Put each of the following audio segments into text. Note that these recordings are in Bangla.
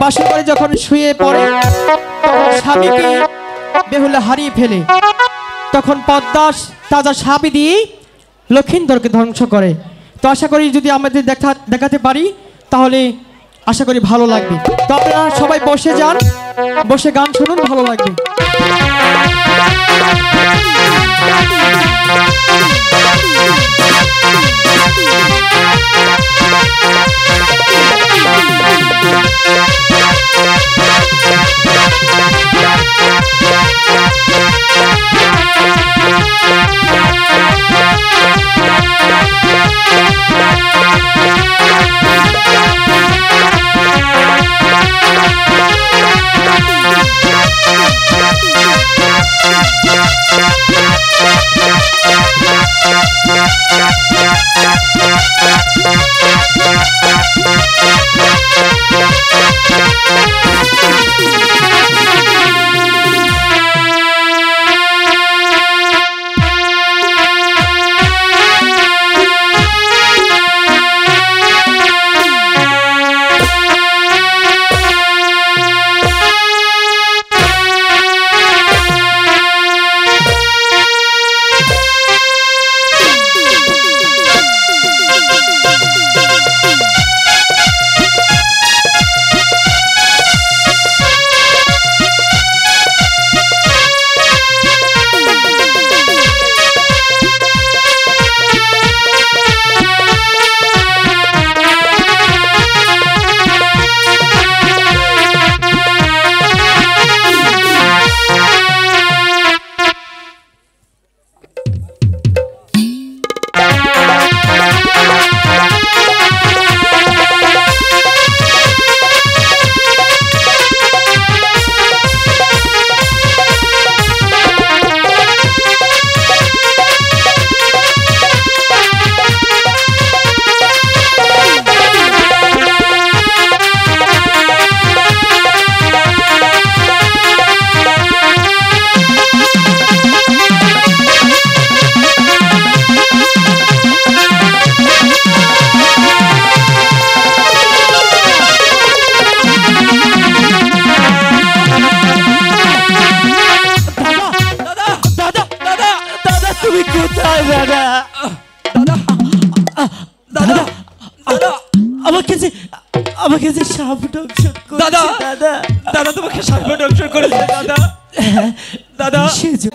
বাসর করে যখন শুয়ে পড়ে তখন স্বামীকে বেহুলা হারিয়ে ফেলে, তখন পদ্মা তাজা সাপি দিয়ে লক্ষিন্দরকে ধ্বংস করে। তো আশা করি যদি আমাদের দেখাতে পারি তাহলে আশা করি ভালো লাগবে। তো আপনারা সবাই বসে যান, বসে গান শুনুন, ভালো লাগবে।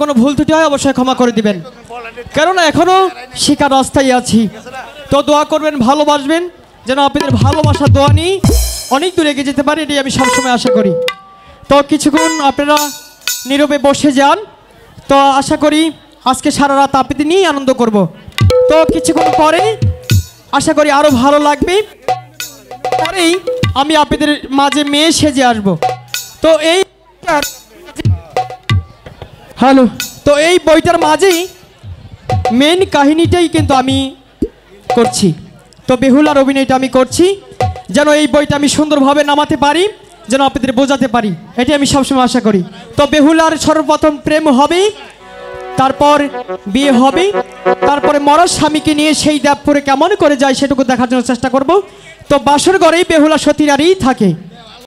কোনো ভুল ত্রুটি হয় অবশ্যই ক্ষমা করে দিবেন, কেননা এখনো শিকার রাস্তায় আছি। তো দোয়া করবেন, ভালোবাসবেন, যেন আপনাদের ভালোবাসার দোয়া নিয়ে অনেক দূরে এগিয়ে যেতে পারে, এটাই আমি সবসময় আশা করি। তো কিছুক্ষণ আপনারা নীরবে বসে যান। তো আশা করি আজকে সারা রাত আপনাদের নিয়েই আনন্দ করব। তো কিছুক্ষণ পরে আশা করি আরও ভালো লাগবে, পরেই আমি আপনাদের মাঝে মেয়ে সেজে আসব। তো এই এই বইটার মাঝেই মেন কাহিনীটাই কিন্তু আমি করছি। তো বেহুলার অভিনয়টা আমি করছি, যেন এই বইটা আমি সুন্দরভাবে নামাতে পারি, যেন আপনাদের বোঝাতে পারি, এটি আমি সবসময় আশা করি। তো বেহুলার সর্বপ্রথম প্রেম হবে, তারপর বিয়ে হবে, তারপরে মরার স্বামীকে নিয়ে সেই দেবপুরে কেমন করে যায় সেটুকু দেখার জন্য চেষ্টা করব। তো বাসর ঘরেই বেহুলা সতী নারী থাকে।